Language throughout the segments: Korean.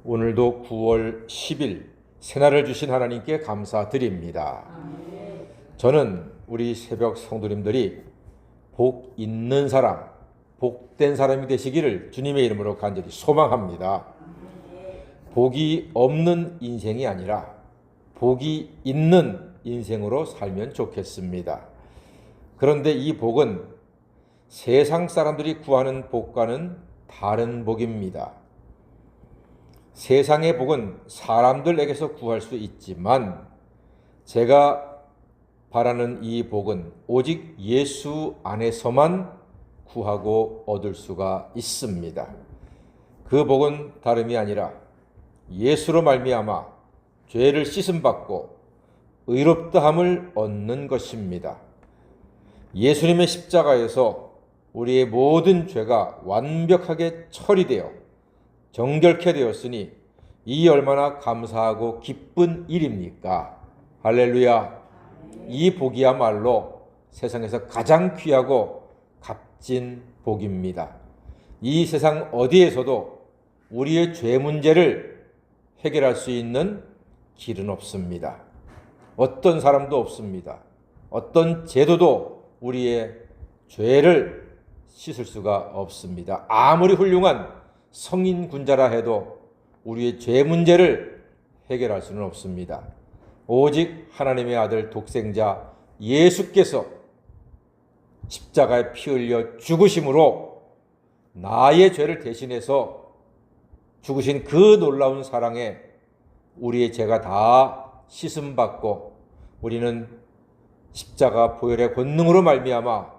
오늘도 9월 10일 새날을 주신 하나님께 감사드립니다. 저는 우리 새벽 성도님들이 복 있는 사람, 복된 사람이 되시기를 주님의 이름으로 간절히 소망합니다. 복이 없는 인생이 아니라 복이 있는 인생으로 살면 좋겠습니다. 그런데 이 복은 세상 사람들이 구하는 복과는 다른 복입니다. 세상의 복은 사람들에게서 구할 수 있지만 제가 바라는 이 복은 오직 예수 안에서만 구하고 얻을 수가 있습니다. 그 복은 다름이 아니라 예수로 말미암아 죄를 씻음받고 의롭다함을 얻는 것입니다. 예수님의 십자가에서 우리의 모든 죄가 완벽하게 처리되어 정결케 되었으니 이 얼마나 감사하고 기쁜 일입니까? 할렐루야. 이 복이야말로 세상에서 가장 귀하고 값진 복입니다. 이 세상 어디에서도 우리의 죄 문제를 해결할 수 있는 길은 없습니다. 어떤 사람도 없습니다. 어떤 제도도 우리의 죄를 씻을 수가 없습니다. 아무리 훌륭한 성인 군자라 해도 우리의 죄 문제를 해결할 수는 없습니다. 오직 하나님의 아들 독생자 예수께서 십자가에 피 흘려 죽으심으로 나의 죄를 대신해서 죽으신 그 놀라운 사랑에 우리의 죄가 다 씻음받고 우리는 십자가 보혈의 권능으로 말미암아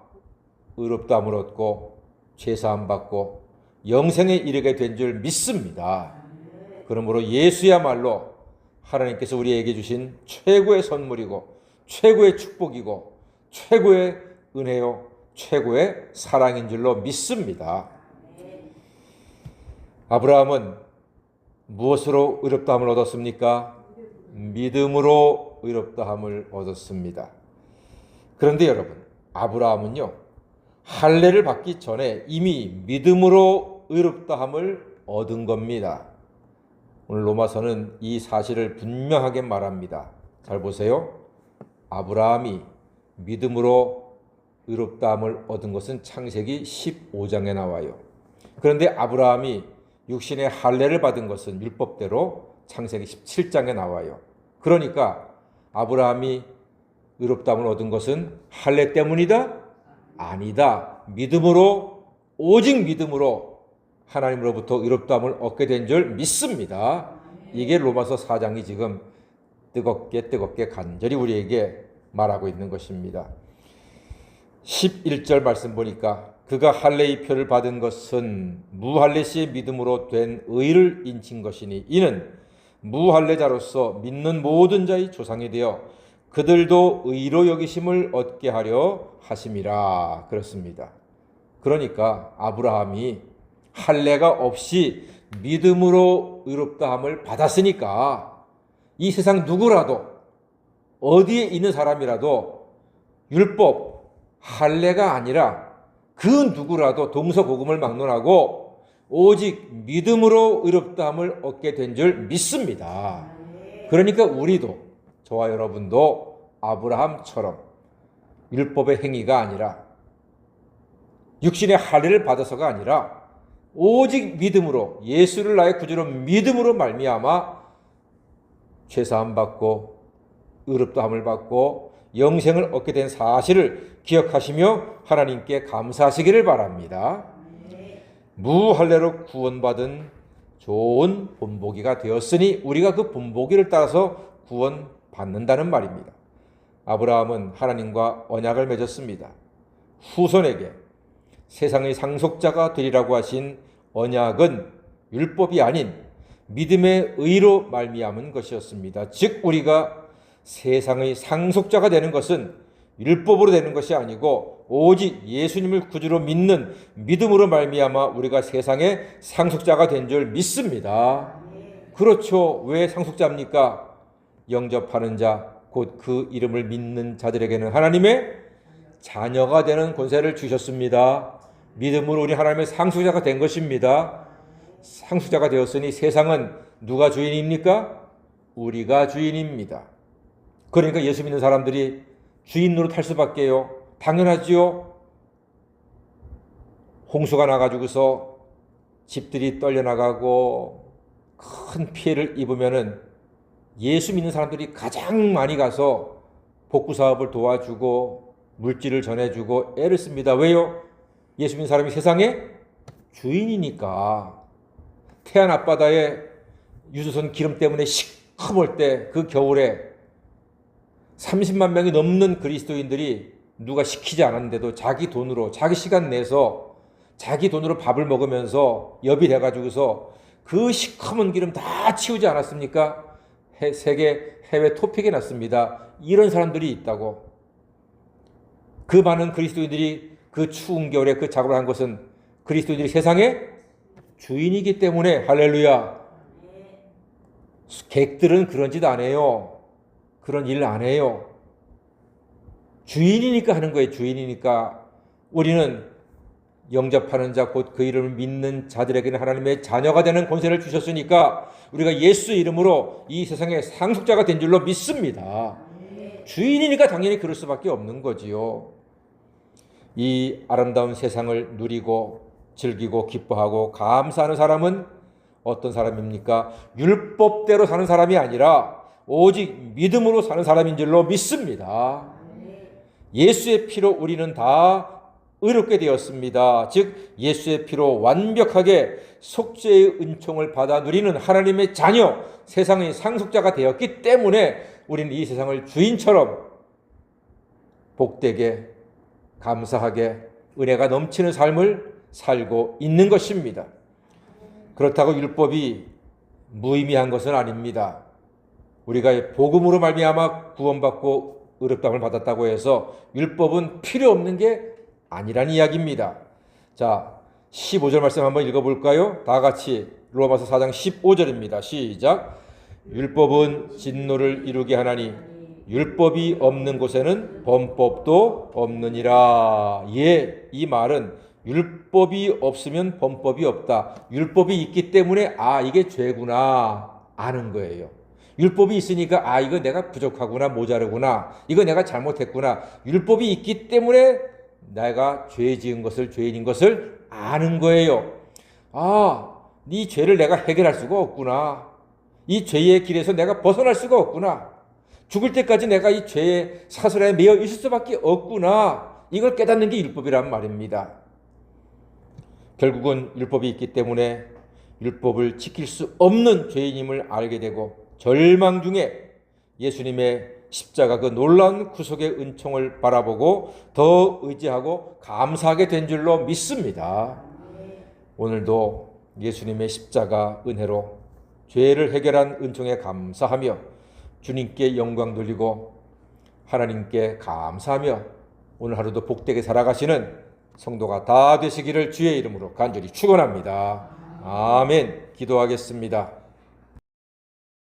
의롭다함을 얻고 죄사함 받고 영생에 이르게 된 줄 믿습니다. 그러므로 예수야말로 하나님께서 우리에게 주신 최고의 선물이고 최고의 축복이고 최고의 은혜요 최고의 사랑인 줄로 믿습니다. 아브라함은 무엇으로 의롭다함을 얻었습니까? 믿음으로 의롭다함을 얻었습니다. 그런데 여러분, 아브라함은요, 할례를 받기 전에 이미 믿음으로 의롭다함을 얻은 겁니다. 오늘 로마서는 이 사실을 분명하게 말합니다. 잘 보세요. 아브라함이 믿음으로 의롭다함을 얻은 것은 창세기 15장에 나와요. 그런데 아브라함이 육신의 할례를 받은 것은 율법대로 창세기 17장에 나와요. 그러니까 아브라함이 의롭다함을 얻은 것은 할례 때문이다? 아니다. 믿음으로, 오직 믿음으로 하나님으로부터 의롭다함을 얻게 된 줄 믿습니다. 이게 로마서 4장이 지금 뜨겁게 간절히 우리에게 말하고 있는 것입니다. 11절 말씀 보니까 그가 할례의 표를 받은 것은 무할례시의 믿음으로 된 의를 인친 것이니 이는 무할례자로서 믿는 모든 자의 조상이 되어 그들도 의로 여기심을 얻게 하려 하심이라. 그렇습니다. 그러니까 아브라함이 할례가 없이 믿음으로 의롭다함을 받았으니까 이 세상 누구라도 어디에 있는 사람이라도 율법, 할례가 아니라 그 누구라도 동서고금을 막론하고 오직 믿음으로 의롭다함을 얻게 된 줄 믿습니다. 그러니까 우리도, 저와 여러분도 아브라함처럼 율법의 행위가 아니라 육신의 할례를 받아서가 아니라 오직 믿음으로 예수를 나의 구주로 믿음으로 말미암아 죄사함 받고 의롭다함을 받고 영생을 얻게 된 사실을 기억하시며 하나님께 감사하시기를 바랍니다. 무할례로 구원받은 좋은 본보기가 되었으니 우리가 그 본보기를 따라서 구원받는다는 말입니다. 아브라함은 하나님과 언약을 맺었습니다. 후손에게 세상의 상속자가 되리라고 하신 언약은 율법이 아닌 믿음의 의로 말미암은 것이었습니다. 즉 우리가 세상의 상속자가 되는 것은 율법으로 되는 것이 아니고 오직 예수님을 구주로 믿는 믿음으로 말미암아 우리가 세상의 상속자가 된 줄 믿습니다. 그렇죠. 왜 상속자입니까? 영접하는 자, 곧 그 이름을 믿는 자들에게는 하나님의 자녀가 되는 권세를 주셨습니다. 믿음으로 우리 하나님의 상속자가 된 것입니다. 상속자가 되었으니 세상은 누가 주인입니까? 우리가 주인입니다. 그러니까 예수 믿는 사람들이 주인 노릇할 수밖에요. 당연하지요. 홍수가 나가지고서 집들이 떨려나가고 큰 피해를 입으면은 예수 믿는 사람들이 가장 많이 가서 복구 사업을 도와주고 물질을 전해주고 애를 씁니다. 왜요? 예수 믿는 사람이 세상의 주인이니까. 태안 앞바다에 유조선 기름 때문에 시커멀 때 그 겨울에 30만 명이 넘는 그리스도인들이 누가 시키지 않았는데도 자기 돈으로 자기 시간 내서 자기 돈으로 밥을 먹으면서 엽이 돼가지고서 그 시커먼 기름 다 치우지 않았습니까? 세계 해외 토픽에 났습니다. 이런 사람들이 있다고. 그 많은 그리스도인들이 그 추운 겨울에 그 작업을 한 것은 그리스도인들이 세상의 주인이기 때문에. 할렐루야. 객들은 그런 짓 안 해요. 그런 일 안 해요. 주인이니까 하는 거예요. 주인이니까. 우리는 영접하는 자 곧 그 이름을 믿는 자들에게는 하나님의 자녀가 되는 권세를 주셨으니까 우리가 예수 이름으로 이 세상의 상속자가 된 줄로 믿습니다. 주인이니까 당연히 그럴 수밖에 없는 거지요. 이 아름다운 세상을 누리고 즐기고 기뻐하고 감사하는 사람은 어떤 사람입니까? 율법대로 사는 사람이 아니라 오직 믿음으로 사는 사람인 줄로 믿습니다. 예수의 피로 우리는 다 의롭게 되었습니다. 즉 예수의 피로 완벽하게 속죄의 은총을 받아 누리는 하나님의 자녀, 세상의 상속자가 되었기 때문에 우리는 이 세상을 주인처럼 복되게 감사하게 은혜가 넘치는 삶을 살고 있는 것입니다. 그렇다고 율법이 무의미한 것은 아닙니다. 우리가 복음으로 말미암아 구원받고 의롭다함을 받았다고 해서 율법은 필요 없는 게 아니란 이야기입니다. 자, 15절 말씀 한번 읽어볼까요? 다 같이 로마서 4장 15절입니다. 시작. 율법은 진노를 이루게 하나니 율법이 없는 곳에는 범법도 없느니라. 예, 이 말은 율법이 없으면 범법이 없다. 율법이 있기 때문에 이게 죄구나 아는 거예요. 율법이 있으니까 이거 내가 부족하구나, 모자르구나, 이거 내가 잘못했구나. 율법이 있기 때문에 내가 죄 지은 것을, 죄인인 것을 아는 거예요. 이 죄를 내가 해결할 수가 없구나. 이 죄의 길에서 내가 벗어날 수가 없구나. 죽을 때까지 내가 이 죄의 사슬에 매여 있을 수밖에 없구나. 이걸 깨닫는 게 율법이란 말입니다. 결국은 율법이 있기 때문에 율법을 지킬 수 없는 죄인임을 알게 되고 절망 중에 예수님의 십자가 그 놀라운 구속의 은총을 바라보고 더 의지하고 감사하게 된 줄로 믿습니다. 오늘도 예수님의 십자가 은혜로 죄를 해결한 은총에 감사하며 주님께 영광 돌리고 하나님께 감사하며 오늘 하루도 복되게 살아가시는 성도가 다 되시기를 주의 이름으로 간절히 축원합니다. 아멘. 기도하겠습니다.